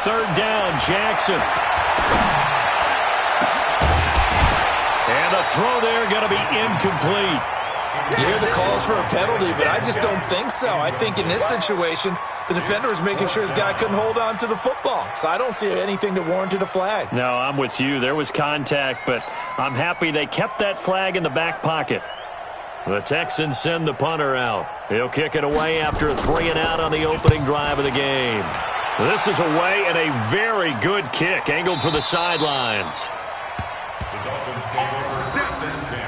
third down, Jackson. And the throw there going to be incomplete. You hear the calls for a penalty, but I just don't think so. I think in this situation, the defender was making sure his guy couldn't hold on to the football. So I don't see anything that warranted a flag. No, I'm with you. There was contact, but I'm happy they kept that flag in the back pocket. The Texans send the punter out. He'll kick it away after a 3-and-out on the opening drive of the game. This is away and a very good kick, angled for the sidelines. The Dolphins take over 6th and 10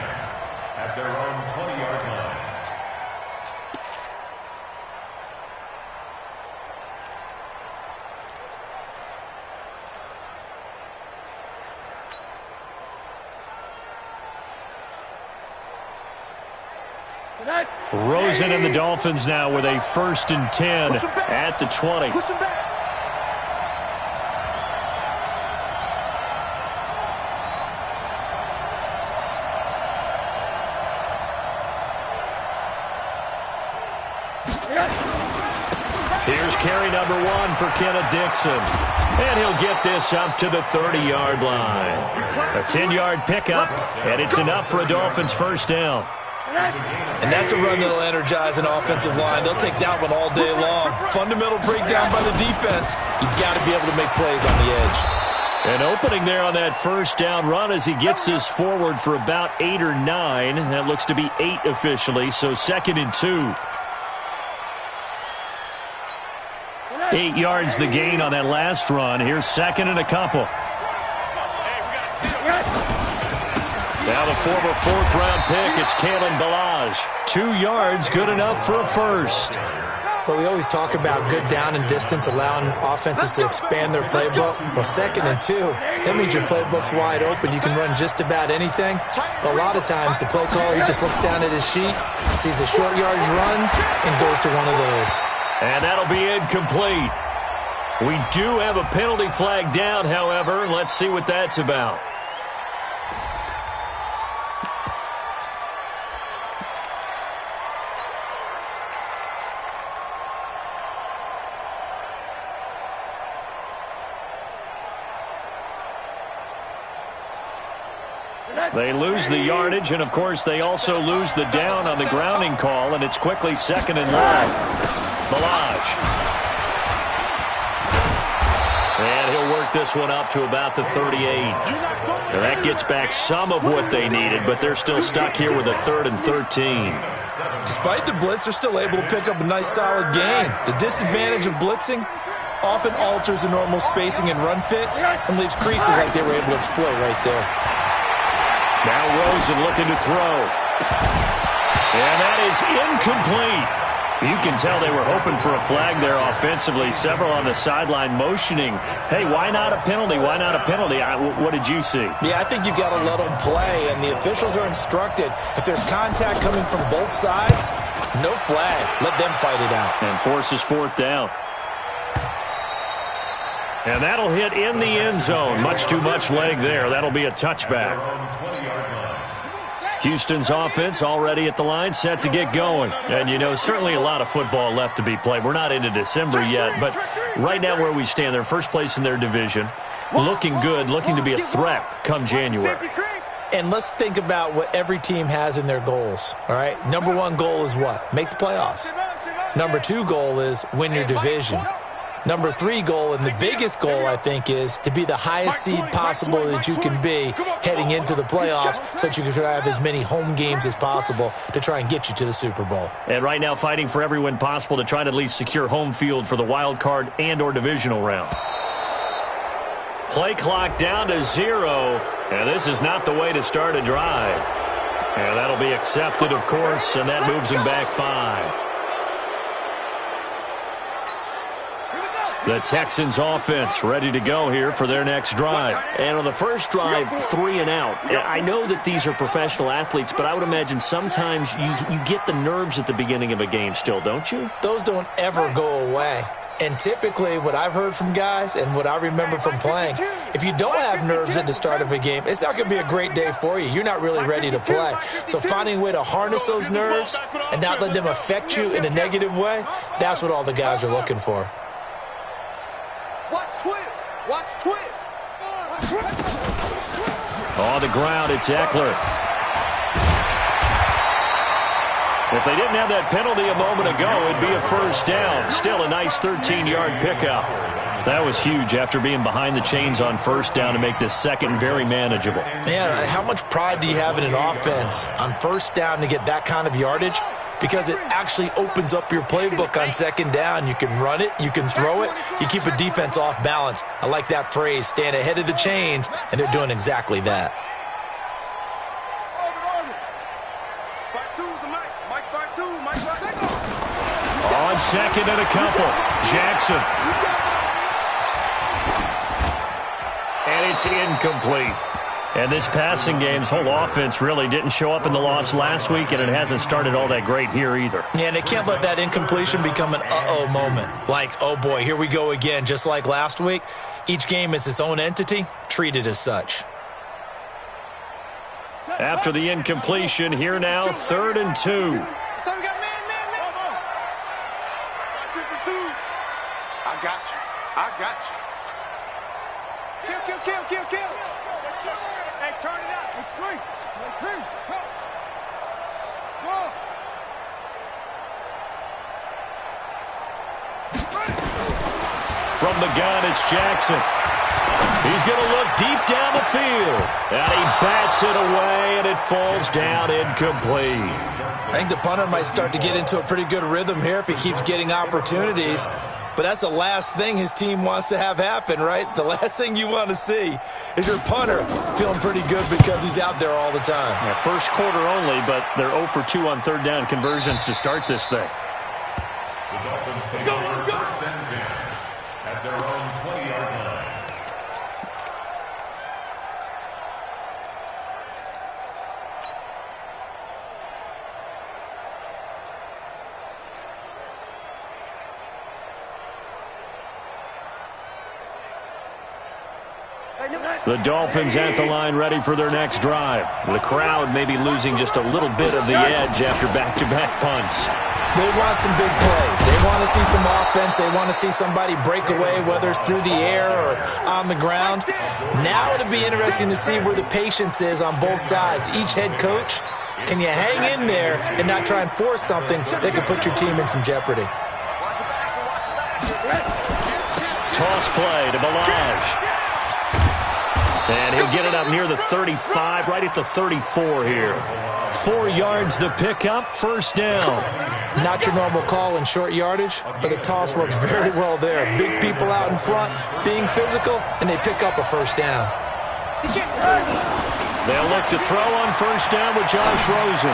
at their own 20-yard line. Rosen and the Dolphins now with a 1st and 10 at the 20. Here's carry number 1 for Kenneth Dixon. And he'll get this up to the 30-yard line. A 10-yard pickup, and it's enough for a Dolphins first down. And that's a run that'll energize an offensive line. They'll take that one all day long. Fundamental breakdown by the defense. You've got to be able to make plays on the edge. An opening there on that first down run as he gets this forward for about 8 or 9. That looks to be 8 officially, so 2nd and 2. 8 yards the gain on that last run. Here's 2nd and a couple. Now the former 4th-round pick, it's Kalen Ballage. 2 yards, good enough for a first. Well, we always talk about good down and distance, allowing offenses to expand their playbook. Well, 2nd and 2, that means your playbook's wide open. You can run just about anything. But a lot of times, the play caller, he just looks down at his sheet, sees the short yardage runs, and goes to one of those. And that'll be incomplete. We do have a penalty flag down, however. Let's see what that's about. They lose the yardage, and, of course, they also lose the down on the grounding call, and it's quickly 2nd and long. Ballage. And he'll work this one up to about the 38. Now that gets back some of what they needed, but they're still stuck here with a 3rd and 13. Despite the blitz, they're still able to pick up a nice, solid gain. The disadvantage of blitzing often alters the normal spacing and run fits and leaves creases like they were able to exploit right there. Now Rosen looking to throw. And that is incomplete. You can tell they were hoping for a flag there offensively. Several on the sideline motioning, hey, why not a penalty? Why not a penalty? What did you see? Yeah, I think you've got to let them play, and the officials are instructed. If there's contact coming from both sides, no flag. Let them fight it out. And forces 4th down. And that'll hit in the end zone. Much too much leg there. That'll be a touchback. Houston's offense already at the line, set to get going. And, you know, certainly a lot of football left to be played. We're not into December yet, but right now where we stand, they're first place in their division. Looking good, looking to be a threat come January. And let's think about what every team has in their goals, all right? Number 1 goal is what? Make the playoffs. Number 2 goal is win your division. Number 3 goal, and the biggest goal, I think, is to be the highest seed possible that you can be heading into the playoffs so that you can have as many home games as possible to try and get you to the Super Bowl. And right now fighting for every win possible to try to at least secure home field for the wild card and or divisional round. Play clock down to 0, and this is not the way to start a drive. And that'll be accepted, of course, and that moves him back 5. The Texans offense ready to go here for their next drive. And on the first drive, 3 and out. I know that these are professional athletes, but I would imagine sometimes you get the nerves at the beginning of a game still, don't you? Those don't ever go away. And typically what I've heard from guys and what I remember from playing, if you don't have nerves at the start of a game, it's not going to be a great day for you. You're not really ready to play. So finding a way to harness those nerves and not let them affect you in a negative way, that's what all the guys are looking for. On the ground, it's Eckler. If they didn't have that penalty a moment ago, it'd be a first down. Still a nice 13-yard pickup. That was huge after being behind the chains on first down to make this second very manageable. Man, how much pride do you have in an offense on first down to get that kind of yardage? Because it actually opens up your playbook on second down. You can run it, you can throw it, you keep a defense off balance. I like that phrase, stand ahead of the chains, and they're doing exactly that. On second and a couple, Jackson. And it's incomplete. And this passing game's whole offense really didn't show up in the loss last week, and it hasn't started all that great here either. Yeah, and they can't let that incompletion become an uh-oh moment. Like, oh boy, here we go again, just like last week. Each game is its own entity, treated as such. After the incompletion, here now, 3rd and 2. I got you. Kill. Hey, turn it up. It's free. Go. From the gun, it's Jackson. He's going to look deep down the field. And he bats it away, and it falls down incomplete. I think the punter might start to get into a pretty good rhythm here if he keeps getting opportunities. But that's the last thing his team wants to have happen, right? The last thing you want to see is your punter feeling pretty good because he's out there all the time. Yeah, first quarter only, but they're 0 for 2 on third down conversions to start this thing. The Dolphins take over first and 10 at their own 20-yard line. The Dolphins at the line ready for their next drive. The crowd may be losing just a little bit of the edge after back-to-back punts. They want some big plays. They want to see some offense. They want to see somebody break away, whether it's through the air or on the ground. Now it'll be interesting to see where the patience is on both sides. Each head coach, can you hang in there and not try and force something that could put your team in some jeopardy? Toss play to Balaj. And he'll get it up near the 35, right at the 34 here. 4 yards the pickup, first down. Not your normal call in short yardage, but the toss works very well there. Big people out in front, being physical, and they pick up a first down. They'll look to throw on first down with Josh Rosen.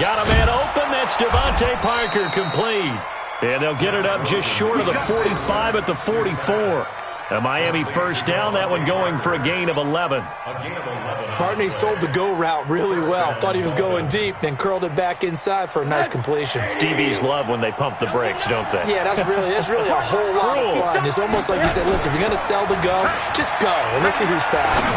Got a man open, that's Devontae Parker, complete. And they'll get it up just short of the 45 at the 44. A Miami first down, that one going for a gain of 11. Partney sold the go route really well. Thought he was going deep, then curled it back inside for a nice completion. DBs love when they pump the brakes, don't they? Yeah, that's really a whole lot of fun. It's almost like you said, listen, if you're going to sell the go, just go, and let's see who's faster.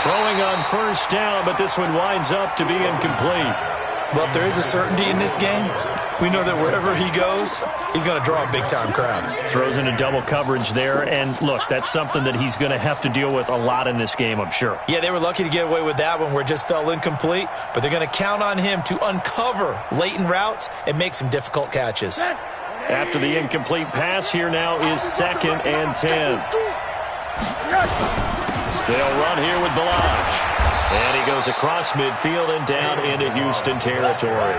Throwing on first down, but this one winds up to be incomplete. Well, if there is a certainty in this game, we know that wherever he goes, he's going to draw a big-time crowd. Throws into double coverage there, and look, that's something that he's going to have to deal with a lot in this game, I'm sure. Yeah, they were lucky to get away with that one where it just fell incomplete, but they're going to count on him to uncover latent routes and make some difficult catches. After the incomplete pass, here now is 2nd and 10. They'll run here with Balaj. And he goes across midfield and down into Houston territory.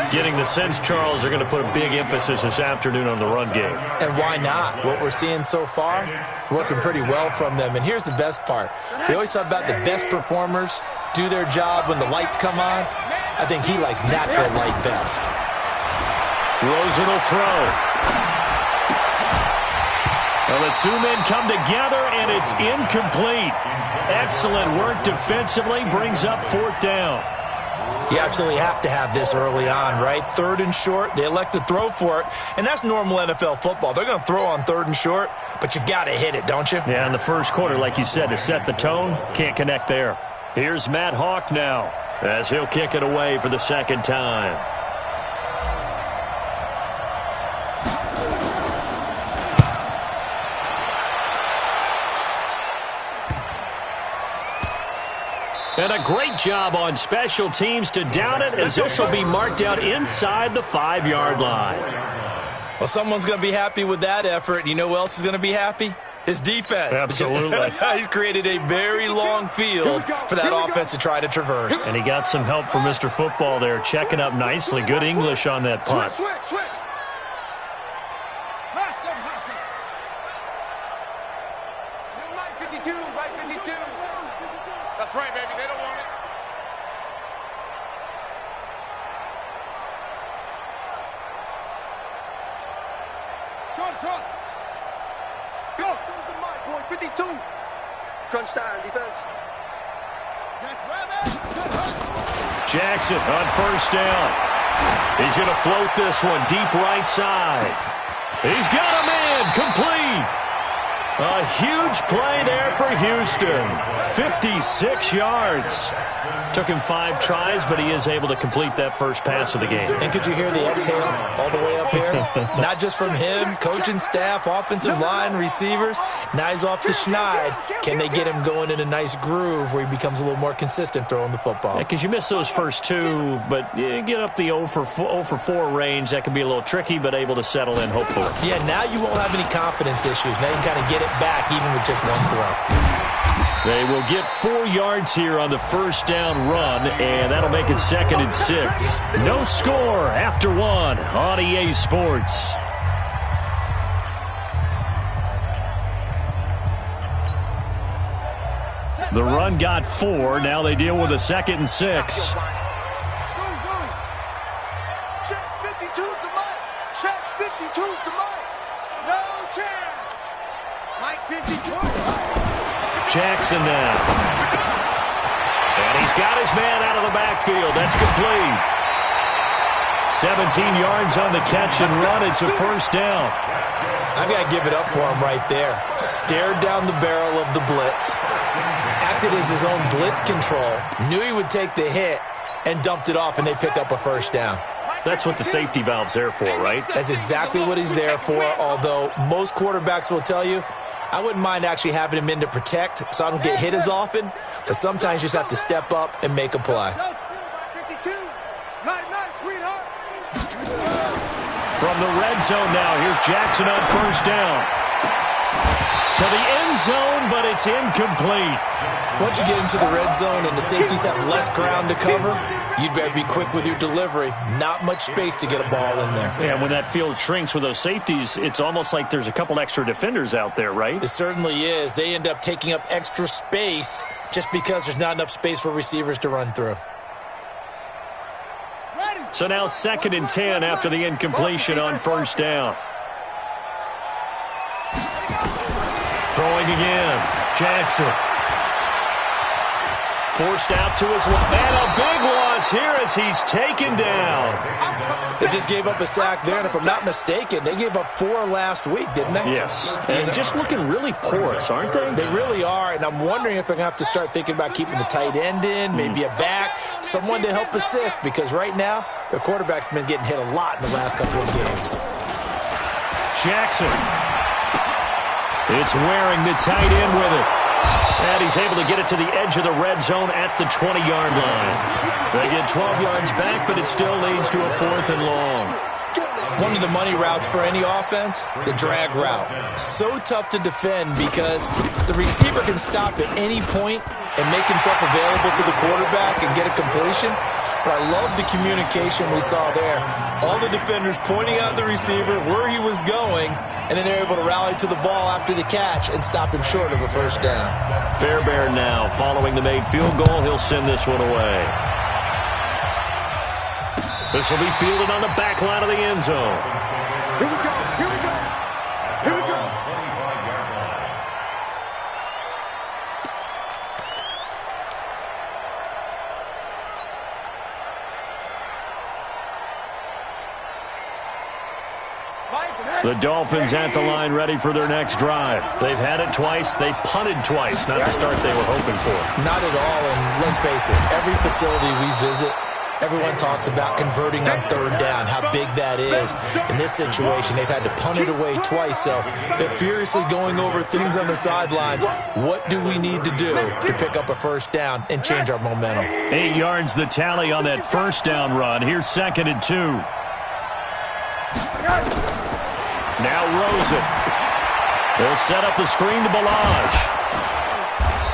Getting the sense, Charles, they're going to put a big emphasis this afternoon on the run game. And why not? What we're seeing so far is working pretty well from them. And here's the best part. We always talk about the best performers do their job when the lights come on. I think he likes natural light best. Rosen will throw. Well, the two men come together, and it's incomplete. Excellent work defensively, brings up 4th down. You absolutely have to have this early on, right? 3rd and short, they elect to throw for it, and that's normal NFL football. They're going to throw on 3rd and short, but you've got to hit it, don't you? Yeah, in the first quarter, like you said, to set the tone, can't connect there. Here's Matt Hawk now, as he'll kick it away for the 2nd time. And a great job on special teams to down it, as this will be marked out inside the 5-yard line. Well, someone's going to be happy with that effort. You know who else is going to be happy? His defense. Absolutely. He's created a very long field for that offense to try to traverse. And he got some help from Mr. Football there, checking up nicely. Good English on that punt. Switch. Right 52, right 52. That's right, baby. They don't want it. Short. Go. The mic, boys. 52. Crunch time, defense. Jackson on first down. He's going to float this one deep right side. He's got him in. Complete. A huge play there for Houston. 56 yards. Took him 5 tries, but he is able to complete that first pass of the game. And could you hear the exhale all the way up here? Not just from him, coaching staff, offensive line, receivers. Now he's off the schneid. Can they get him going in a nice groove where he becomes a little more consistent throwing the football? Because you miss those first 2, but you get up the 0 for 4 range. That can be a little tricky, but able to settle in, hopefully. Yeah, now you won't have any confidence issues. Now you can kind of get it back even with just one throw. They will get 4 yards here on the first down run, and that'll make it 2nd and 6. No score after 1 on EA Sports. The run got 4. Now they deal with a 2nd and 6. Check 52's the mic. Check 52's the mic. No chance. Mike 52. Jackson now. And he's got his man out of the backfield. That's complete. 17 yards on the catch and run. It's a first down. I've got to give it up for him right there. Stared down the barrel of the blitz. Acted as his own blitz control. Knew he would take the hit and dumped it off, and they pick up a first down. That's what the safety valve's there for, right? That's exactly what he's there for, although most quarterbacks will tell you, I wouldn't mind actually having him in to protect so I don't get hit as often, but sometimes you just have to step up and make a play. 52. Night, sweetheart. From the red zone now, here's Jackson on first down. To the end zone, but it's incomplete. Once you get into the red zone and the safeties have less ground to cover, you'd better be quick with your delivery. Not much space to get a ball in there. Yeah, when that field shrinks with those safeties, it's almost like there's a couple extra defenders out there, right? It certainly is. They end up taking up extra space just because there's not enough space for receivers to run through. So now 2nd and 10 after the incompletion on first down. Throwing again. Jackson. Forced out to his left. And a big loss here as he's taken down. They just gave up a sack there, and if I'm not mistaken, they gave up 4 last week, didn't they? Yes. And just looking really porous, aren't they? They really are, and I'm wondering if they're going to have to start thinking about keeping the tight end in, maybe a back, someone to help assist, because right now, their quarterback's been getting hit a lot in the last couple of games. Jackson. It's wearing the tight end with it. And he's able to get it to the edge of the red zone at the 20-yard line. They get 12 yards back, but it still leads to a 4th and long. One of the money routes for any offense, the drag route. So tough to defend because the receiver can stop at any point and make himself available to the quarterback and get a completion. But I love the communication we saw there. All the defenders pointing out the receiver, where he was going, and then they're able to rally to the ball after the catch and stop him short of a first down. Fairbairn now following the made field goal. He'll send this one away. This will be fielded on the back line of the end zone. Here we go. The Dolphins at the line ready for their next drive. They've had it twice. They've punted twice. Not the start they were hoping for. Not at all, and let's face it, every facility we visit, Everyone talks about converting on third down, how big that is. In this situation, they've had to punt it away twice, so they're furiously going over things on the sidelines. What do we need to do to pick up a first down and change our momentum? 8 yards the tally on that first down run. Here's 2nd and 2. Now Rosen. They'll set up the screen to Balaj.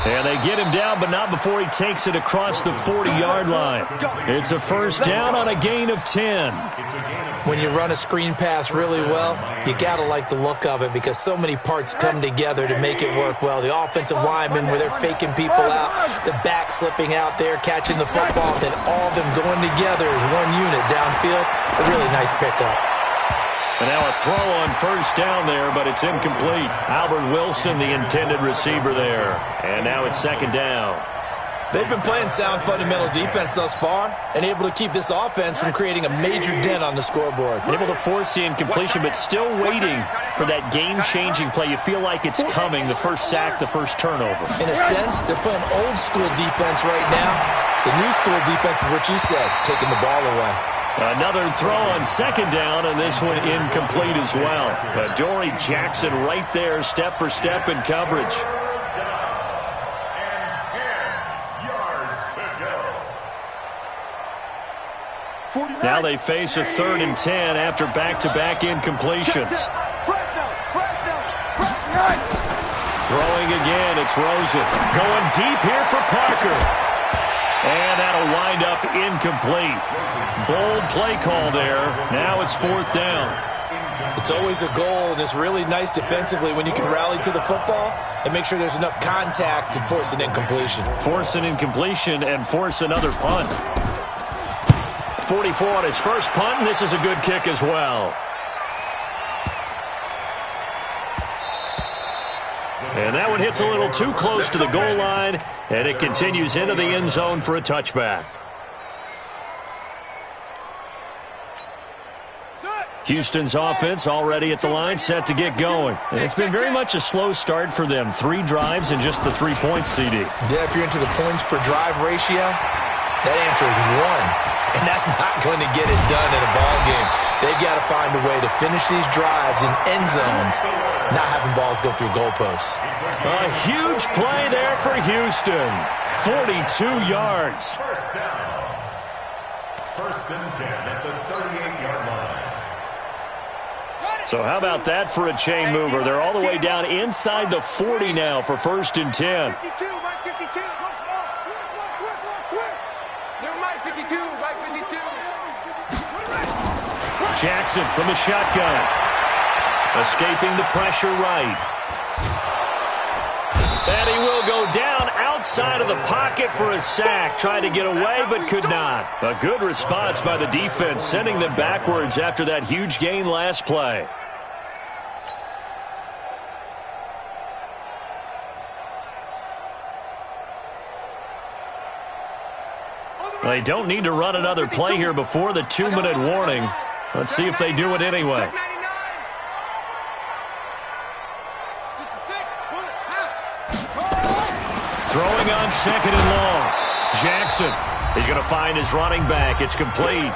And they get him down, but not before he takes it across the 40-yard line. It's a first down on a gain of 10. When you run a screen pass really well, you got to like the look of it because so many parts come together to make it work well. The offensive linemen, where they're faking people out, the back slipping out there, catching the football, then all of them going together as one unit downfield. A really nice pickup. And now a throw on first down there, but it's incomplete. Albert Wilson, the intended receiver there. And now it's 2nd down. They've been playing sound fundamental defense thus far and able to keep this offense from creating a major dent on the scoreboard. Able to force the incompletion, but still waiting for that game-changing play. You feel like it's coming, the first sack, the first turnover. In a sense, they're playing old-school defense right now. The new school defense is what you said, taking the ball away. Another throw on 2nd down, and this one incomplete as well. Dory Jackson right there, step for step in coverage. Now they face a 3rd and 10 after back-to-back incompletions. Throwing again, it's Rosen. Going deep here for Parker. And that'll wind up incomplete. Bold play call there. Now it's 4th down. It's always a goal, and it's really nice defensively when you can rally to the football and make sure there's enough contact to force an incompletion. Force an incompletion and force another punt. 44 on his first punt, and this is a good kick as well. And that one hits a little too close to the goal line, and it continues into the end zone for a touchback. Houston's offense already at the line, set to get going. And it's been very much a slow start for them. 3 drives and just the 3 points, CD. Yeah, if you're into the points per drive ratio, that answer is 1. And that's not going to get it done in a ball game. They've got to find a way to finish these drives in end zones, not having balls go through goalposts. A huge play there for Houston. 42 yards. First down. 1st and 10 at the 38-yard line. So how about that for a chain mover? They're all the way down inside the 40 now for 1st and 10. 52, right 52. Never mind 52, right 52. Jackson from the shotgun. Escaping the pressure right. And he will go down outside of the pocket for a sack. Tried to get away, but could not. A good response by the defense, sending them backwards after that huge gain last play. They don't need to run another play here before the 2-minute warning. Let's see if they do it anyway. Throwing on 2nd and long. Jackson, he's going to find his running back. It's complete.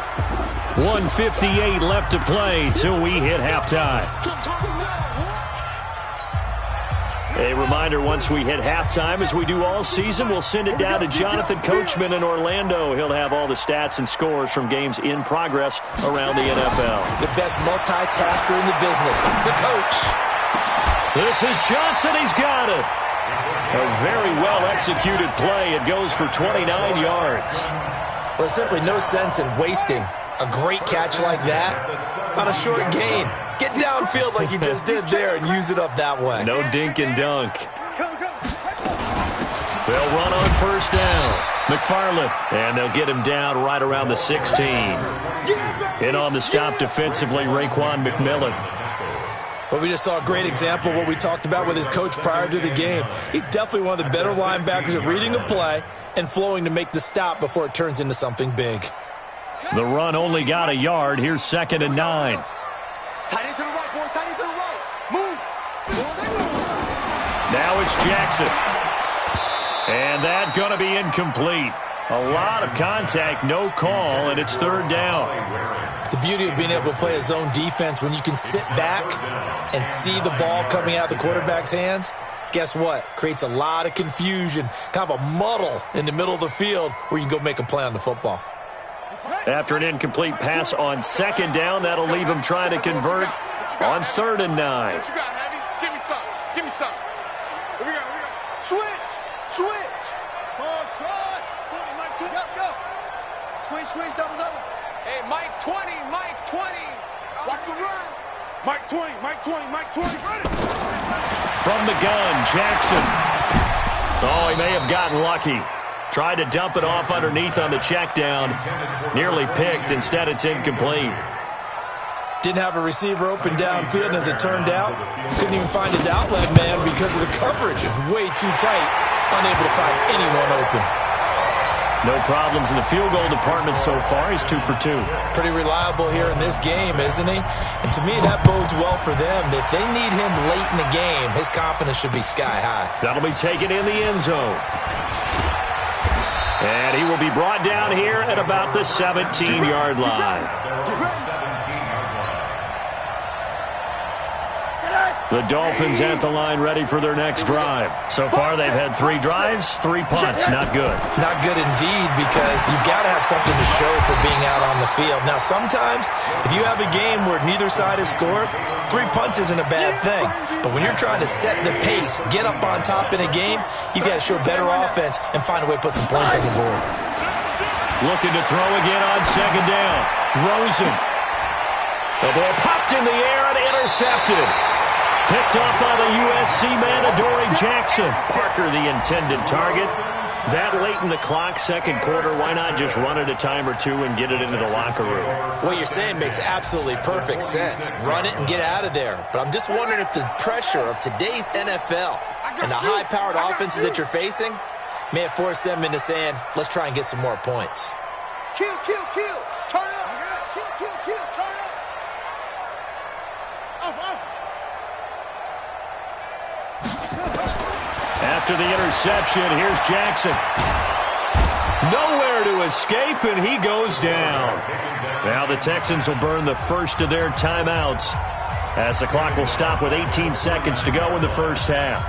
1:58 left to play till we hit halftime. A reminder, once we hit halftime, as we do all season, we'll send it down to Jonathan Coachman in Orlando. He'll have all the stats and scores from games in progress around the NFL. The best multitasker in the business, the coach. This is Johnson. He's got it. A very well-executed play. It goes for 29 yards. Well, there's simply no sense in wasting a great catch like that on a short gain. Get downfield like you just did there and use it up that way. No dink and dunk. They'll run on first down. McFarland, and they'll get him down right around the 16. In on the stop defensively, Raekwon McMillan. Well, we just saw a great example of what we talked about with his coach prior to the game. He's definitely one of the better linebackers at reading a play and flowing to make the stop before it turns into something big. The run only got a yard. Here's 2nd and 9. Tight end to the right, boy. Tight end to the right. Move. Now it's Jackson. And that's going to be incomplete. A lot of contact, no call, and it's third down. The beauty of being able to play a zone defense when you can sit back and see the ball coming out of the quarterback's hands, guess what? Creates a lot of confusion, kind of a muddle in the middle of the field where you can go make a play on the football. After an incomplete pass on second down, that'll leave him trying to convert on 3rd and 9. What you got, Heavy? Give me something. Give me something. Here we go. Switch. Switch. Hard try. Go. Squeeze, double. Hey, Mike 20. Watch the run. Mike 20. Run it. From the gun, Jackson. Oh, he may have gotten lucky. Tried to dump it off underneath on the check down. Nearly picked. Instead, it's incomplete. Didn't have a receiver open downfield, and as it turned out, couldn't even find his outlet man because of the coverage. It was way too tight, unable to find anyone open. No problems in the field goal department so far. He's 2 for 2. Pretty reliable here in this game, isn't he? And to me, that bodes well for them. If they need him late in the game, his confidence should be sky high. That'll be taken in the end zone. And he will be brought down here at about the 17-yard line. The Dolphins at the line ready for their next drive. So far, they've had 3 drives, 3 punts. Not good. Not good indeed, because you've got to have something to show for being out on the field. Now, sometimes, if you have a game where neither side has scored, 3 punts isn't a bad thing. But when you're trying to set the pace, get up on top in a game, you've got to show better offense and find a way to put some points on the board. Looking to throw again on second down. Rosen. The ball popped in the air and intercepted. Picked up by the USC man, Adoree Jackson. Parker, the intended target. That late in the clock, second quarter, why not just run it a time or two and get it into the locker room? What you're saying makes absolutely perfect sense. Run it and get out of there. But I'm just wondering if the pressure of today's NFL and the high-powered offenses that you're facing may have forced them into saying, let's try and get some more points. Kill. Turn up. Kill. Turn up. Off. After the interception, here's Jackson. Nowhere to escape, and he goes down. Now the Texans will burn the first of their timeouts as the clock will stop with 18 seconds to go in the first half.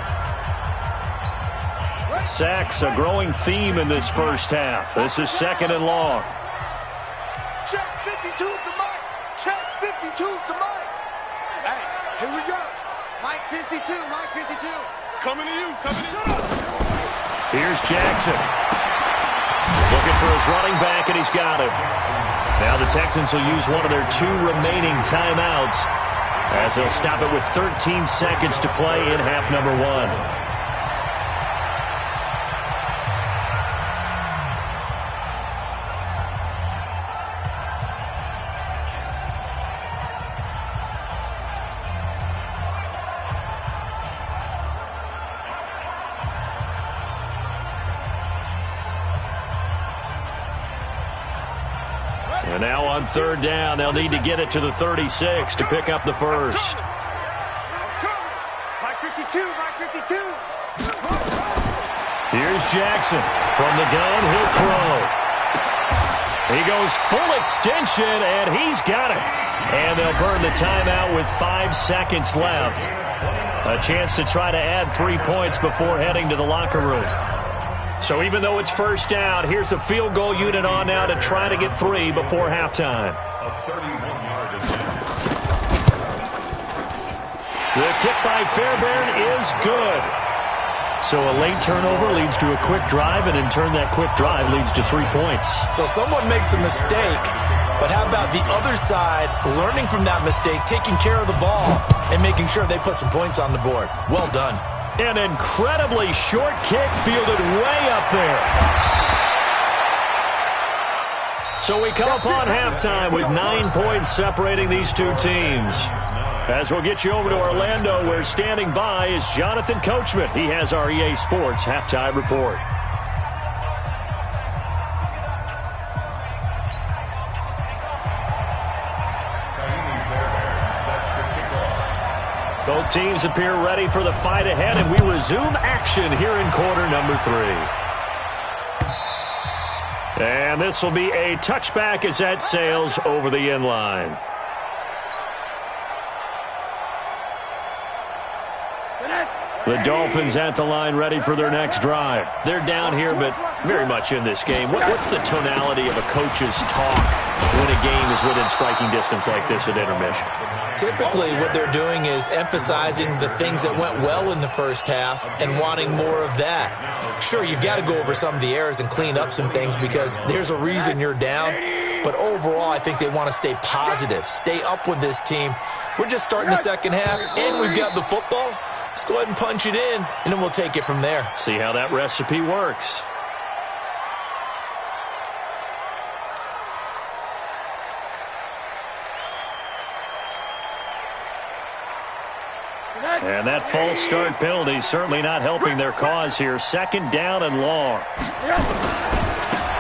Sacks, a growing theme in this first half. This is 2nd and long. Check 52 to Mike. Check 52 to Mike. Hey, here we go. Mike 52. Coming to you. Here's Jackson. Looking for his running back, and he's got him. Now the Texans will use one of their 2 remaining timeouts as they'll stop it with 13 seconds to play in half number 1. And now on 3rd down, they'll need to get it to the 36 to pick up the first. Mike 52. Here's Jackson. From the gun, he'll throw. He goes full extension, and he's got it. And they'll burn the timeout with 5 seconds left. A chance to try to add 3 points before heading to the locker room. So even though it's first down, here's the field goal unit on now to try to get 3 before halftime. The kick by Fairbairn is good. So a late turnover leads to a quick drive, and in turn that quick drive leads to 3 points. So someone makes a mistake, but how about the other side learning from that mistake, taking care of the ball, and making sure they put some points on the board? Well done. An incredibly short kick fielded way up there. So we come upon halftime with 9 points separating these 2 teams. As we'll get you over to Orlando, where standing by is Jonathan Coachman. He has our EA Sports halftime report. Both teams appear ready for the fight ahead, and we resume action here in quarter number 3. And this will be a touchback as that sails over the end line. The Dolphins at the line ready for their next drive. They're down here, but very much in this game. What's the tonality of a coach's talk when a game is within striking distance like this at intermission? Typically, what they're doing is emphasizing the things that went well in the first half and wanting more of that. Sure, you've got to go over some of the errors and clean up some things because there's a reason you're down. But overall, I think they want to stay positive, stay up with this team. We're just starting the second half, and we've got the football. Let's go ahead and punch it in, and then we'll take it from there. See how that recipe works. And that false start penalty certainly not helping their cause here. Second down and long.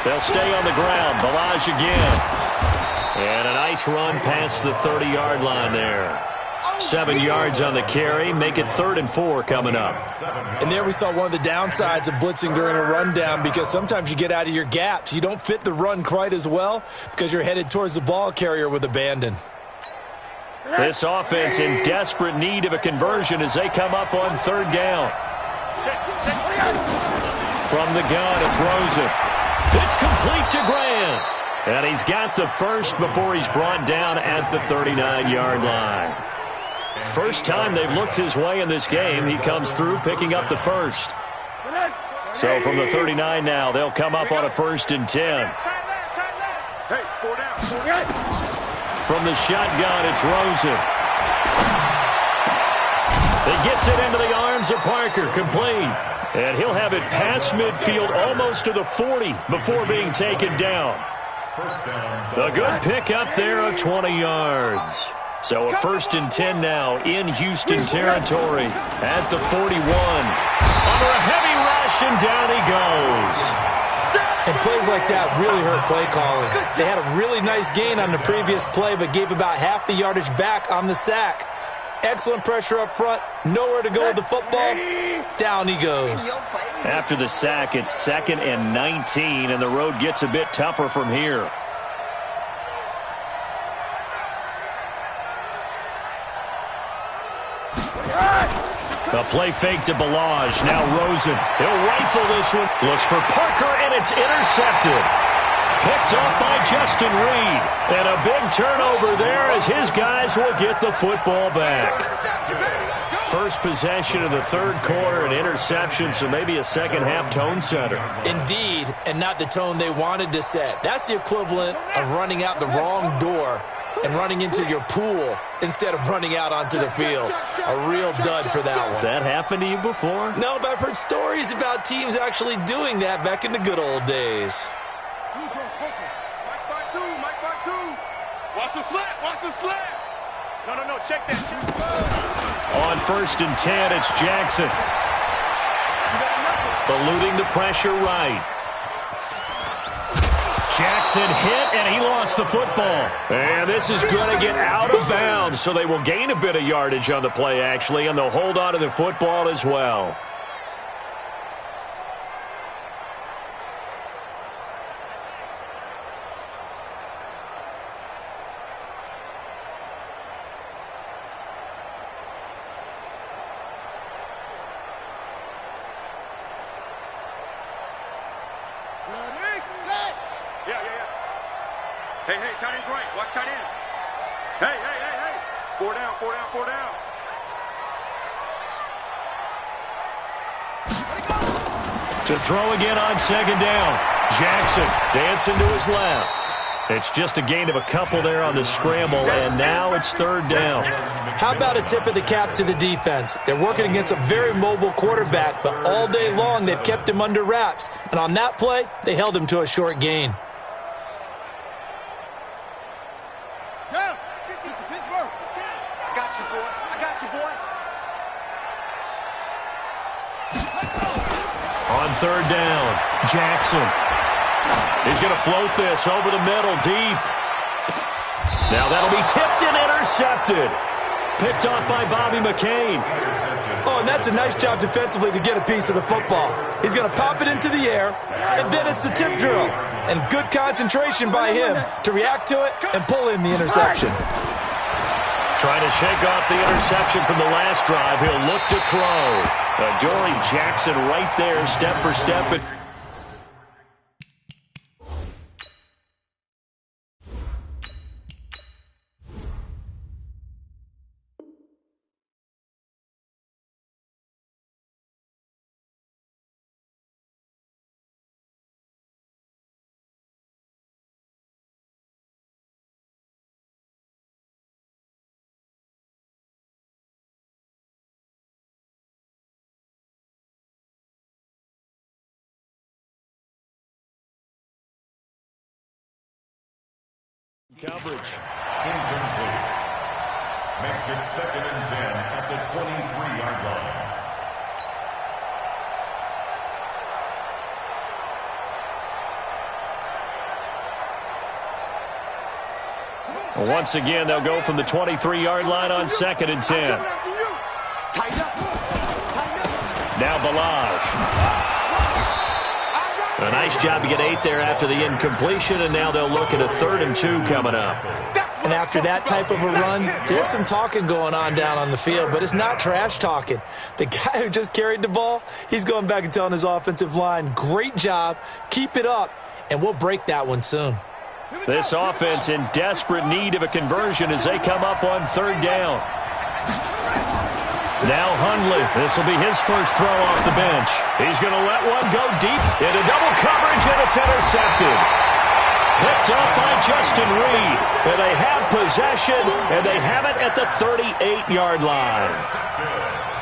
They'll stay on the ground. Balaj again. And a nice run past the 30-yard line there. 7 yards on the carry. Make it 3rd and 4 coming up. And there we saw one of the downsides of blitzing during a rundown because sometimes you get out of your gaps. You don't fit the run quite as well because you're headed towards the ball carrier with abandon. This offense in desperate need of a conversion as they come up on 3rd down. From the gun, it's Rosen. It's complete to Graham. And he's got the first before he's brought down at the 39-yard line. First time they've looked his way in this game, he comes through picking up the first. So from the 39 now, they'll come up on a 1st and 10. Hey, 4 down. From the shotgun, it's Rosen. He gets it into the arms of Parker, complete. And he'll have it past midfield almost to the 40 before being taken down. A good pick up there of 20 yards. So a 1st and 10 now in Houston territory at the 41. Under a heavy rush, and down he goes. And plays like that really hurt play calling. They had a really nice gain on the previous play, but gave about half the yardage back on the sack. Excellent pressure up front. Nowhere to go with the football. Down he goes. After the sack, it's 2nd and 19, and the road gets a bit tougher from here. The play fake to Balaj. Now Rosen. He'll rifle this one. Looks for Parker, and it's intercepted. Picked up by Justin Reed. And a big turnover there as his guys will get the football back. First possession of the 3rd quarter, an interception, so maybe a second-half tone setter. Indeed, and not the tone they wanted to set. That's the equivalent of running out the wrong door and running into your pool instead of running out onto the field. A real dud for that one. Has that happened to you before? No, but I've heard stories about teams actually doing that back in the good old days. Mike by two. Watch the slant, watch the slant. No, check that. On 1st and 10, it's Jackson. Eluding the pressure right. Jackson hit, and he lost the football. And this is going to get out of bounds, so they will gain a bit of yardage on the play, actually, and they'll hold on to the football as well. Hey, tight end's right. Watch tight end. Hey. 4 down. To throw again on 2nd down. Jackson dancing to his left. It's just a gain of a couple there on the scramble, and now it's 3rd down. How about a tip of the cap to the defense? They're working against a very mobile quarterback, but all day long they've kept him under wraps. And on that play, they held him to a short gain. On 3rd down, Jackson. He's going to float this over the middle, deep. Now that'll be tipped and intercepted. Picked off by Bobby McCain. Oh, and that's a nice job defensively to get a piece of the football. He's going to pop it into the air, and then it's the tip drill. and good concentration by him to react to it and pull in the interception. Trying to shake off the interception from the last drive. He'll look to throw. Adoree Jackson right there, step for step. Coverage. Incomplete. Makes it 2nd and 10 at the 23-yard line. Once again, they'll go from the 23-yard line on 2nd and 10. Now Balaj. A nice job to get 8 there after the incompletion, and now they'll look at a 3rd and 2 coming up. And after that type of a run, there's some talking going on down on the field, but it's not trash talking. The guy who just carried the ball, he's going back and telling his offensive line, great job, keep it up, and we'll break that one soon. This offense in desperate need of a conversion as they come up on 3rd down. Now Hundley. This will be his first throw off the bench. He's going to let one go deep into double coverage, and it's intercepted. Picked up by Justin Reed. And they have possession, and they have it at the 38-yard line.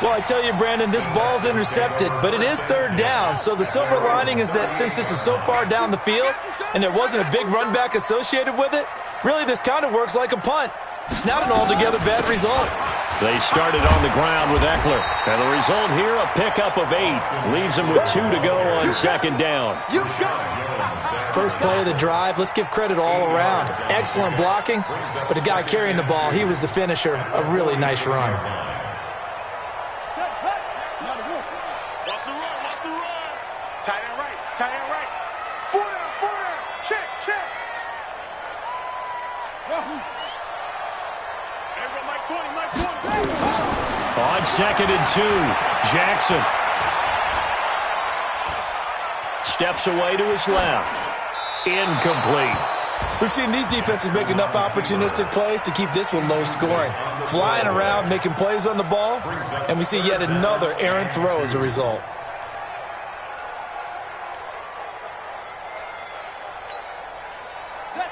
Well, I tell you, Brandon, this ball's intercepted, but it is 3rd down. So the silver lining is that since this is so far down the field and there wasn't a big run back associated with it, really this kind of works like a punt. It's not an altogether bad result. They started on the ground with Eckler. And the result here, a pickup of 8. Leaves them with 2 to go on 2nd down. First play of the drive, let's give credit all around. Excellent blocking, but the guy carrying the ball, he was the finisher. A really nice run. Watch the run. Tight end right. 4 down. Check. On 2nd and 2, Jackson steps away to his left. Incomplete. We've seen these defenses make enough opportunistic plays to keep this one low scoring. Flying around, making plays on the ball, and we see yet another errant throw as a result.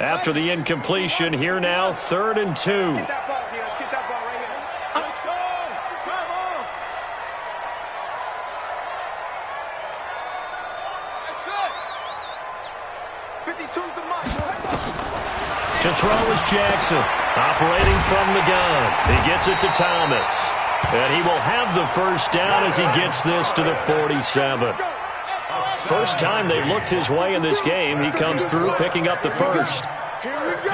After the incompletion, here now, 3rd and 2. To throw is Jackson, operating from the gun. He gets it to Thomas. And he will have the first down as he gets this to the 47. First time they've looked his way in this game. He comes through picking up the first. Here we go.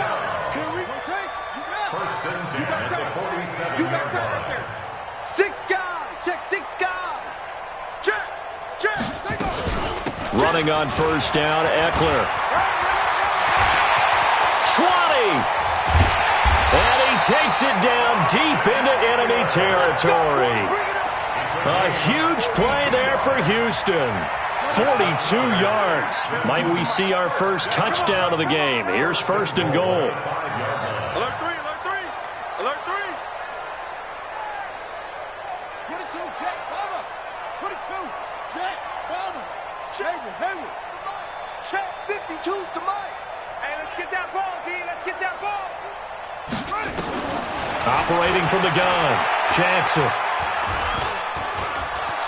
First and 10 at the 47. You got time right there. 6 guys. Check 6 guys. Check. Take off. Running on first down, Eckler. 20. And he takes it down deep into enemy territory. A huge play there for Houston. 42 yards. Might we see our first touchdown of the game? Here's 1st and goal. Alert 3. 22, Jack Bomber. 22, Jack Bomber. Hayward. Check 52's to Mike. Hey, let's get that ball, D. Let's get that ball. Ready. Operating from the gun, Jackson.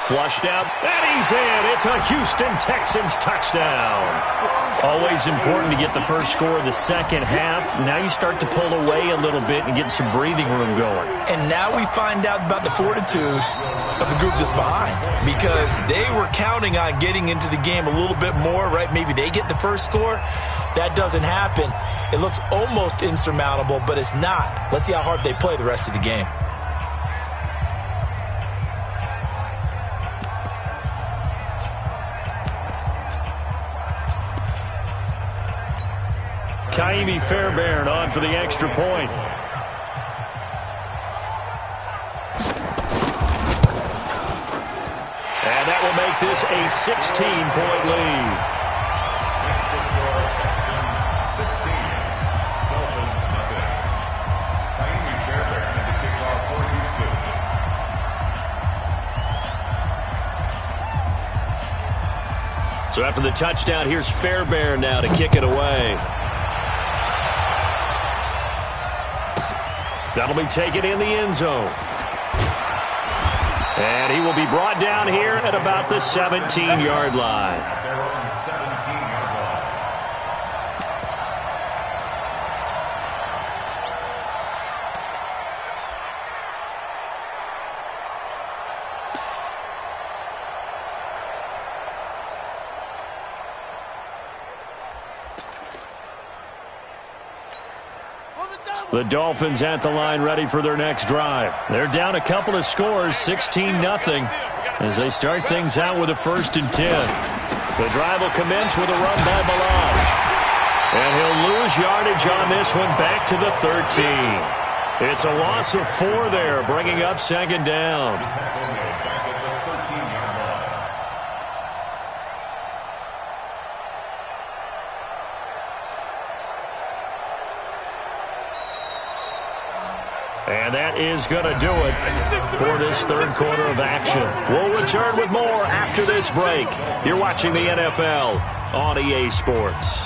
Flushed out, and he's in. It's a Houston Texans touchdown. Always important to get the first score of the second half. Now you start to pull away a little bit and get some breathing room going. And now we find out about the fortitude of the group that's behind, because they were counting on getting into the game a little bit more, right? Maybe they get the first score. That doesn't happen. It looks almost insurmountable, but it's not. Let's see how hard they play the rest of the game. Jaime Fairbairn on for the extra point. And that will make this a 16-point lead. Next to score, Texans 16, Dolphins nothing. Jaime Fairbairn to kick off for Houston. So after the touchdown, here's Fairbairn now to kick it away. That'll be taken in the end zone. And he will be brought down here at about the 17-yard line. Their own 17-yard line. The Dolphins at the line ready for their next drive. They're down a couple of scores, 16-0, as they start things out with a 1st and 10. The drive will commence with a run by Balaj. And he'll lose yardage on this one back to the 13. It's a loss of 4 there, bringing up 2nd down. Back at the 13-yard line. And that is going to do it for this 3rd quarter of action. We'll return with more after this break. You're watching the NFL on EA Sports.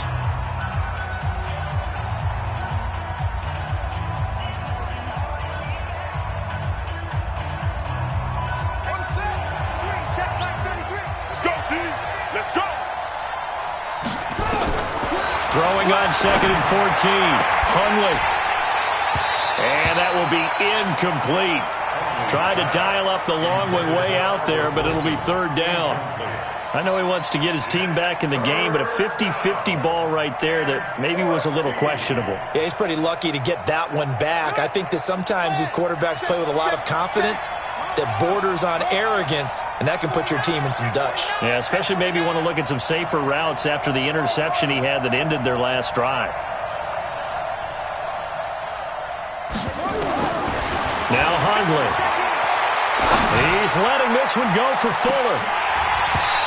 Throwing on 2nd and 14. Hundley. And that will be incomplete. Tried to dial up the long way out there, but it'll be 3rd down. I know he wants to get his team back in the game, but a 50-50 ball right there that maybe was a little questionable. Yeah, he's pretty lucky to get that one back. I think that sometimes these quarterbacks play with a lot of confidence that borders on arrogance, and that can put your team in some Dutch. Yeah, especially maybe want to look at some safer routes after the interception he had that ended their last drive. Now Hundley. He's letting this one go for Fuller.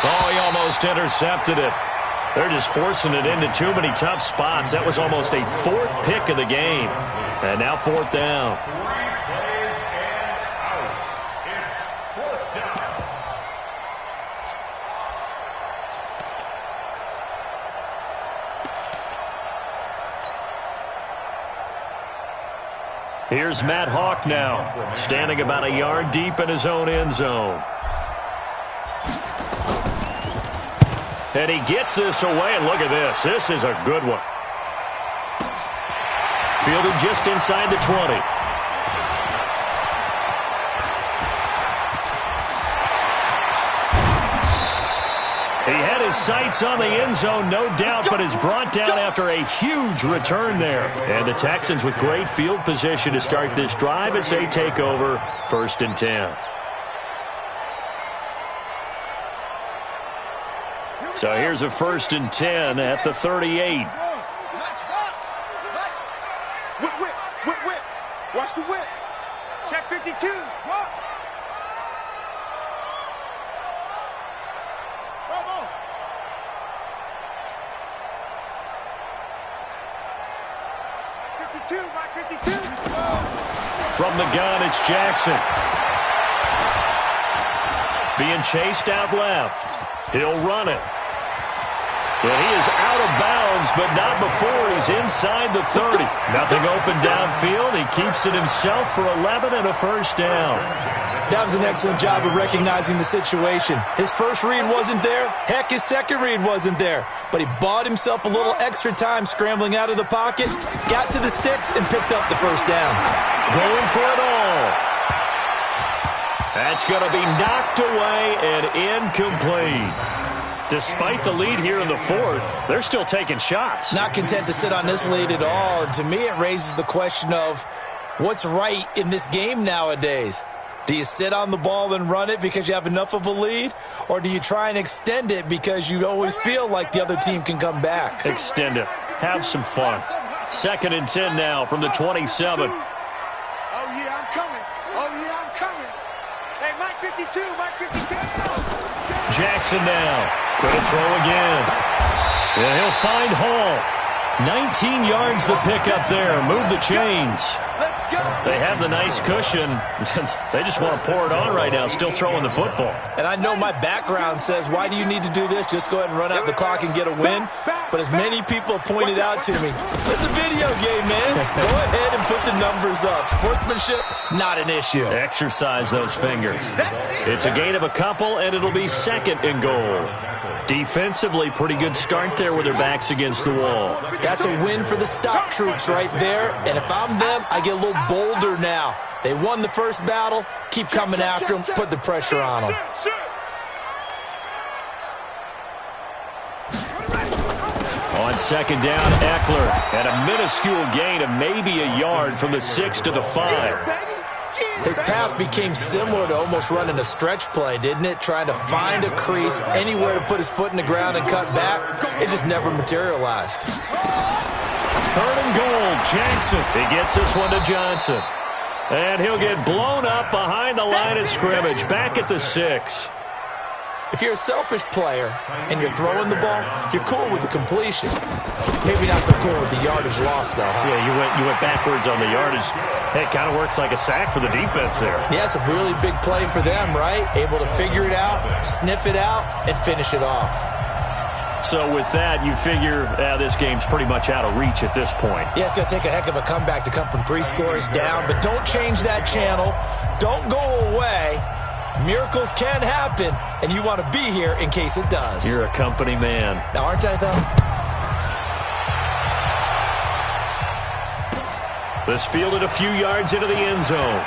Oh, he almost intercepted it. They're just forcing it into too many tough spots. That was almost a 4th pick of the game. And now 4th down. 3 plays and out. It's 4th down. Here's Matt Hawk now, standing about a yard deep in his own end zone. And he gets this away, and look at this. This is a good one. Fielded just inside the 20. He had his sights on the end zone, no doubt, but is brought down after a huge return there. And the Texans with great field position to start this drive as they take over 1st and 10. So here's a 1st and 10 at the 38. Whip, whip, whip, whip. Watch the whip. Check 52. Bravo. From the gun, it's Jackson. Being chased out left. He'll run it. Well, he is out of bounds, but not before he's inside the 30. Nothing open downfield. He keeps it himself for 11 and a 1st down. That was an excellent job of recognizing the situation. His first read wasn't there. Heck, his second read wasn't there. But he bought himself a little extra time scrambling out of the pocket, got to the sticks, and picked up the 1st down. Going for it all. That's going to be knocked away and incomplete. Despite the lead here in the 4th, they're still taking shots. Not content to sit on this lead at all. And to me, it raises the question of what's right in this game nowadays. Do you sit on the ball and run it because you have enough of a lead? Or do you try and extend it because you always feel like the other team can come back? Extend it. Have some fun. 2nd and 10 now from the 27. Oh, yeah, I'm coming. Oh, yeah, I'm coming. Hey, Mike 52, Mike 52. Jackson now. Gonna throw again. And he'll find Hall. 19 yards the pick up there. Move the chains. Let's go. They have the nice cushion. They just want to pour it on right now, still throwing the football. And I know my background says, why do you need to do this? Just go ahead and run out the clock and get a win. But as many people pointed out to me, it's a video game, man. Go ahead and put the numbers up. Sportsmanship, not an issue. Exercise those fingers. It's a gain of a couple, and it'll be 2nd and goal. Defensively, pretty good start there with their backs against the wall. That's a win for the stop troops right there. And if I'm them, I get a little bolder now. They won the first battle. Keep coming after them. Put the pressure on them. On 2nd down, Eckler had a minuscule gain of maybe a yard from the 6 to the 5. His path became similar to almost running a stretch play, didn't it? Trying to find a crease, anywhere to put his foot in the ground and cut back. It just never materialized. 3rd and goal, Jackson. He gets this one to Johnson. And he'll get blown up behind the line of scrimmage, back at the 6. If you're a selfish player and you're throwing the ball, you're cool with the completion. Maybe not so cool with the yardage loss, though, huh? Yeah, you went backwards on the yardage. Hey, it kind of works like a sack for the defense there. Yeah, it's a really big play for them, right? Able to figure it out, sniff it out, and finish it off. So with that, you figure this game's pretty much out of reach at this point. Yeah, it's going to take a heck of a comeback to come from 3 scores down, but don't change that channel. Don't go away. Miracles can happen, and you want to be here in case it does. You're a company man. Now, aren't I, though? This fielded a few yards into the end zone.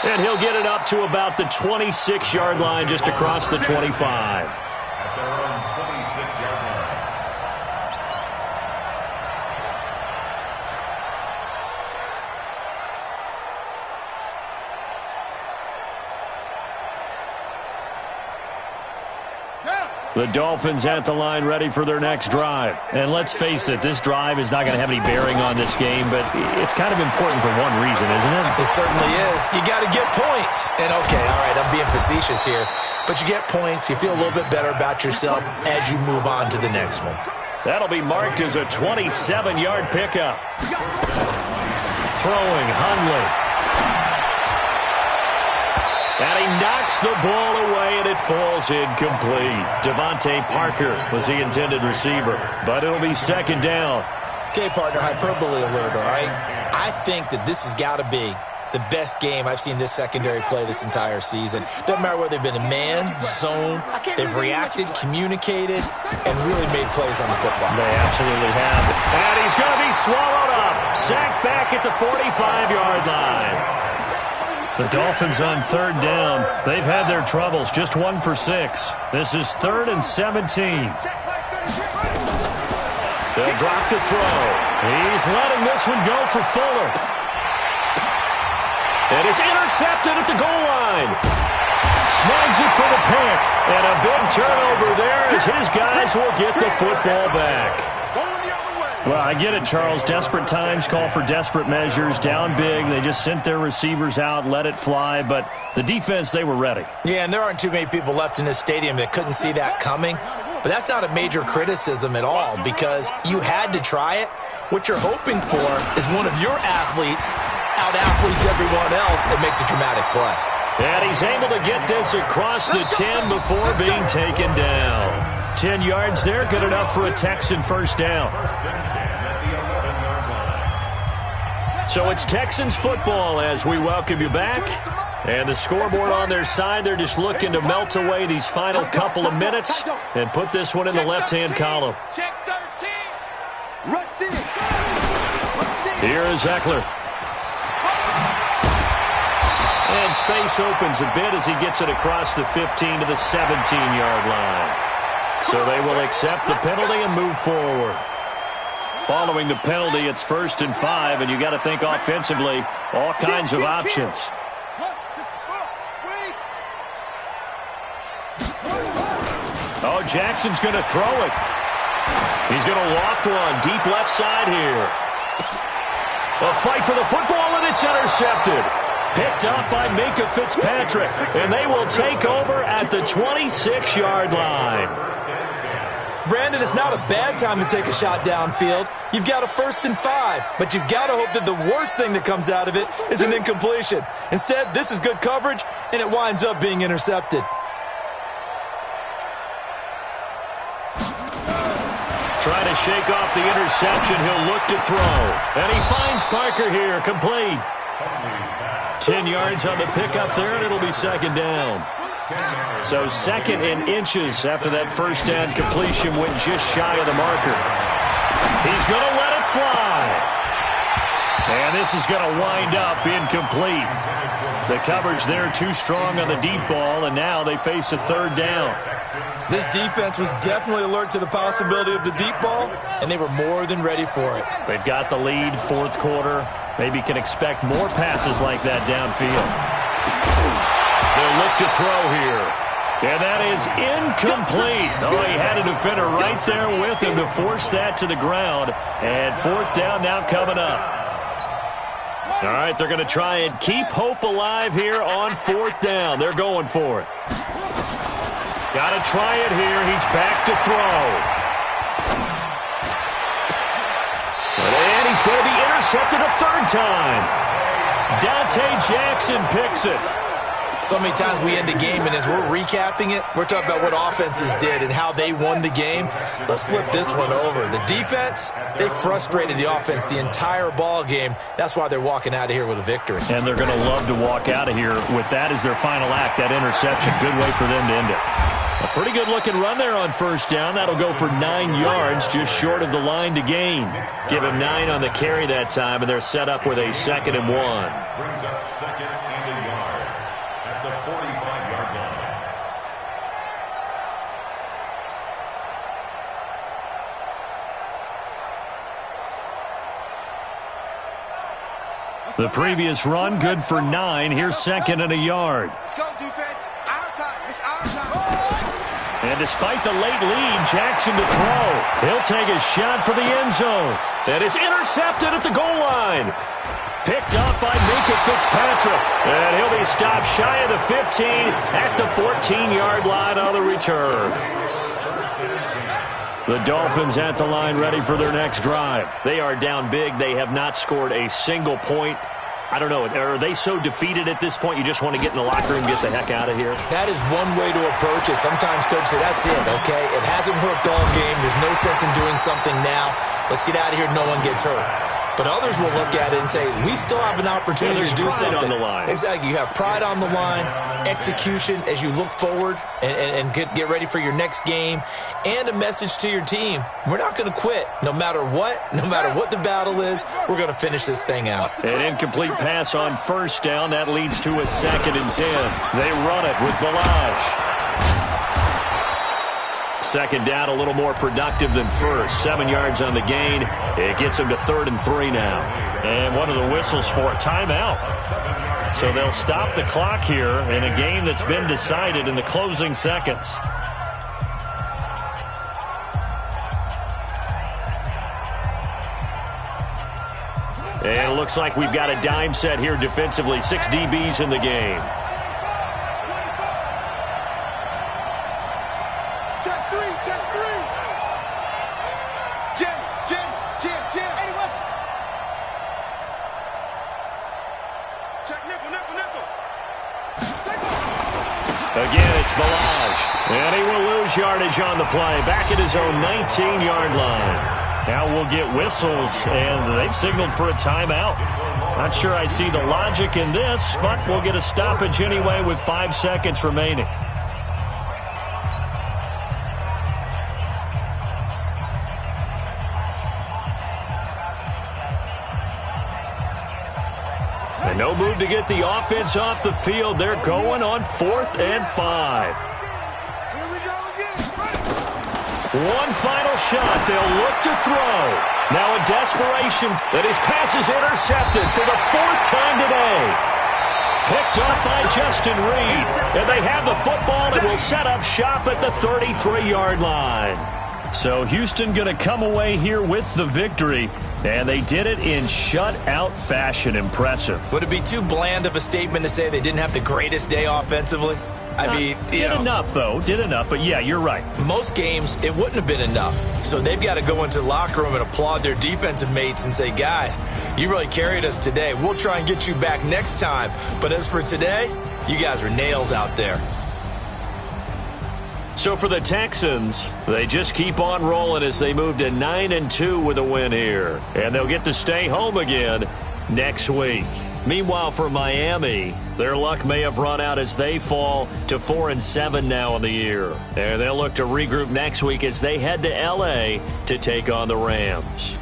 And he'll get it up to about the 26-yard line, just across the 25. At their own 26-yard line. The Dolphins at the line ready for their next drive. And let's face it, this drive is not going to have any bearing on this game, but it's kind of important for one reason, isn't it? It certainly is. You got to get points. And, okay, all right, I'm being facetious here. But you get points. You feel a little bit better about yourself as you move on to the next one. That'll be marked as a 27-yard pickup. Throwing, Hundley. And he knocks the ball away, and it falls incomplete. Devontae Parker was the intended receiver, but it'll be 2nd down. Okay, partner, hyperbole alert, all right? I think that this has got to be the best game I've seen this secondary play this entire season. Doesn't matter whether they've been in man, zone, they've reacted, communicated, and really made plays on the football. They absolutely have. And he's going to be swallowed up. Sacked back at the 45-yard line. The Dolphins on 3rd down. They've had their troubles, just 1 for 6. This is 3rd and 17. They'll drop to throw. He's letting this one go for Fuller. And it's intercepted at the goal line. Snags it for the pick. And a big turnover there as his guys will get the football back. Well, I get it, Charles. Desperate times call for desperate measures. Down big. They just sent their receivers out, let it fly. But the defense, they were ready. Yeah, and there aren't too many people left in this stadium that couldn't see that coming. But that's not a major criticism at all because you had to try it. What you're hoping for is one of your athletes out-athletes everyone else and makes a dramatic play. And he's able to get this across the 10 before being taken down. 10 yards there, good enough for a Texan first down. So it's Texans football as we welcome you back. And the scoreboard on their side, they're just looking to melt away these final couple of minutes and put this one in the left-hand column. Check 13. Rush in. Here is Eckler. And space opens a bit as he gets it across the 15 to the 17-yard line. So they will accept the penalty and move forward. Following the penalty, it's 1st and 5, and you got to think offensively, all kinds of options. Oh, Jackson's going to throw it. He's going to loft one deep left side here. A fight for the football, and it's intercepted. Picked up by Minka Fitzpatrick, and they will take over at the 26-yard line. Brandon, it's not a bad time to take a shot downfield. You've got a 1st and 5, but you've got to hope that the worst thing that comes out of it is an incompletion. Instead, this is good coverage, and it winds up being intercepted. Trying to shake off the interception. He'll look to throw. And he finds Parker here, complete. 10 yards on the pickup there, and it'll be 2nd down. So 2nd and inches after that 1st down completion went just shy of the marker. He's going to let it fly. And this is going to wind up incomplete. The coverage there too strong on the deep ball, and now they face a 3rd down. This defense was definitely alert to the possibility of the deep ball, and they were more than ready for it. They've got the lead, 4th quarter. Maybe can expect more passes like that downfield. They'll look to throw here. And that is incomplete. Oh, he had a defender right there with him to force that to the ground. And 4th down now coming up. All right, they're going to try and keep hope alive here on 4th down. They're going for it. Got to try it here. He's back to throw. And he's going to be intercepted a 3rd time. Dante Jackson picks it. So many times we end a game, and as we're recapping it, we're talking about what offenses did and how they won the game. Let's flip this one over. The defense, they frustrated the offense the entire ball game. That's why they're walking out of here with a victory. And they're going to love to walk out of here with that as their final act, that interception. Good way for them to end it. A pretty good-looking run there on 1st down. That'll go for 9 yards, just short of the line to gain. Give him 9 on the carry that time, and they're set up with a 2nd and 1. Brings up 2nd and a yard at the 45-yard line. The previous run, good for 9. Here's 2nd and a yard. Let's go, defense. Our time. It's our time. And despite the late lead, Jackson to throw. He'll take a shot for the end zone. And it's intercepted at the goal line. Picked up by Minka Fitzpatrick. And he'll be stopped shy of the 15 at the 14-yard line on the return. The Dolphins at the line ready for their next drive. They are down big. They have not scored a single point. I don't know. Are they so defeated at this point you just want to get in the locker room and get the heck out of here? That is one way to approach it. Sometimes coaches say, that's it, okay? It hasn't worked all game. There's no sense in doing something now. Let's get out of here. No one gets hurt. But others will look at it and say, we still have an opportunity to do something. On the line. Exactly. You have pride on the line, execution as you look forward and get ready for your next game, and a message to your team. We're not going to quit. No matter what the battle is, we're going to finish this thing out. An incomplete pass on 1st down. That leads to a 2nd and 10. They run it with Balaj. 2nd down, a little more productive than 1st. 7 yards on the gain. It gets them to 3rd and 3 now. And one of the whistles for a timeout. So they'll stop the clock here in a game that's been decided in the closing seconds. And it looks like we've got a dime set here defensively. 6 DBs in the game. Again, it's Balaj. And he will lose yardage on the play. Back at his own 19-yard line. Now we'll get whistles, and they've signaled for a timeout. Not sure I see the logic in this, but we'll get a stoppage anyway with 5 seconds remaining. And no move to get the offense off the field. They're going on 4th and 5. One final shot. They'll look to throw. Now in desperation, that his pass is intercepted for the 4th time today. Picked up by Justin Reed. And they have the football and will set up shop at the 33-yard line. So Houston going to come away here with the victory, and they did it in shutout fashion. Impressive. Would it be too bland of a statement to say they didn't have the greatest day offensively? I mean, did enough, though. Did enough, but yeah, you're right. Most games, it wouldn't have been enough. So they've got to go into the locker room and applaud their defensive mates and say, guys, you really carried us today. We'll try and get you back next time. But as for today, you guys are nails out there. So for the Texans, they just keep on rolling as they move to 9-2 with a win here. And they'll get to stay home again next week. Meanwhile, for Miami, their luck may have run out as they fall to 4-7 now in the year. And they'll look to regroup next week as they head to L.A. to take on the Rams.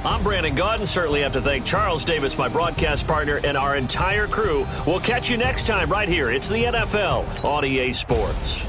I'm Brandon Gaudin. Certainly have to thank Charles Davis, my broadcast partner, and our entire crew. We'll catch you next time right here. It's the NFL on EA Sports.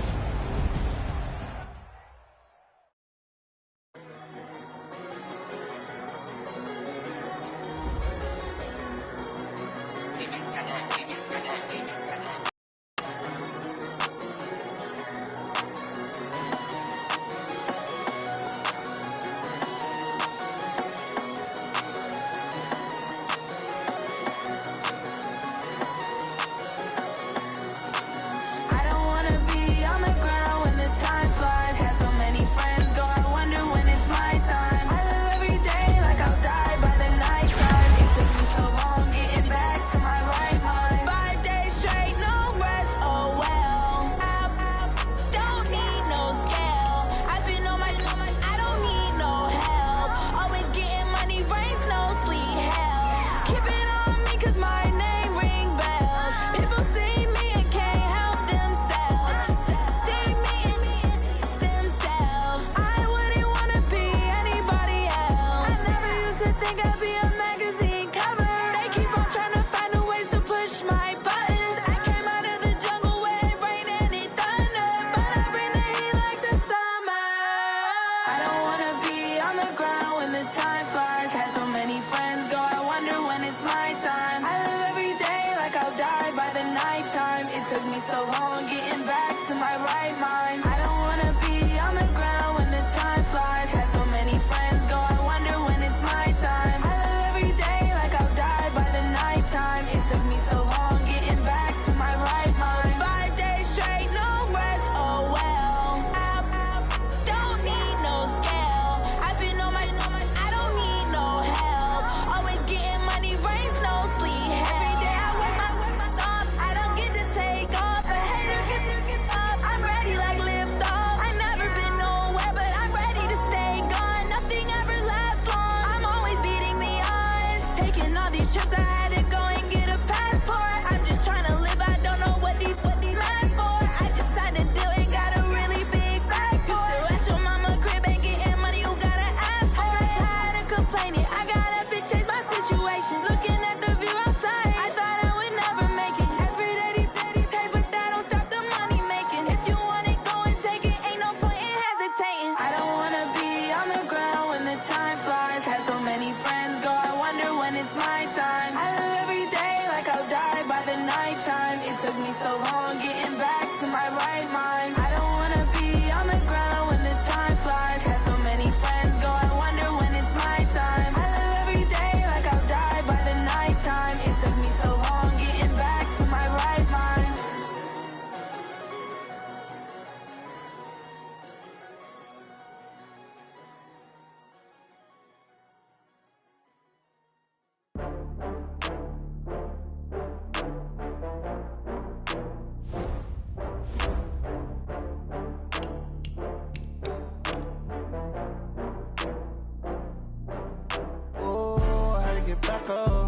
Back up.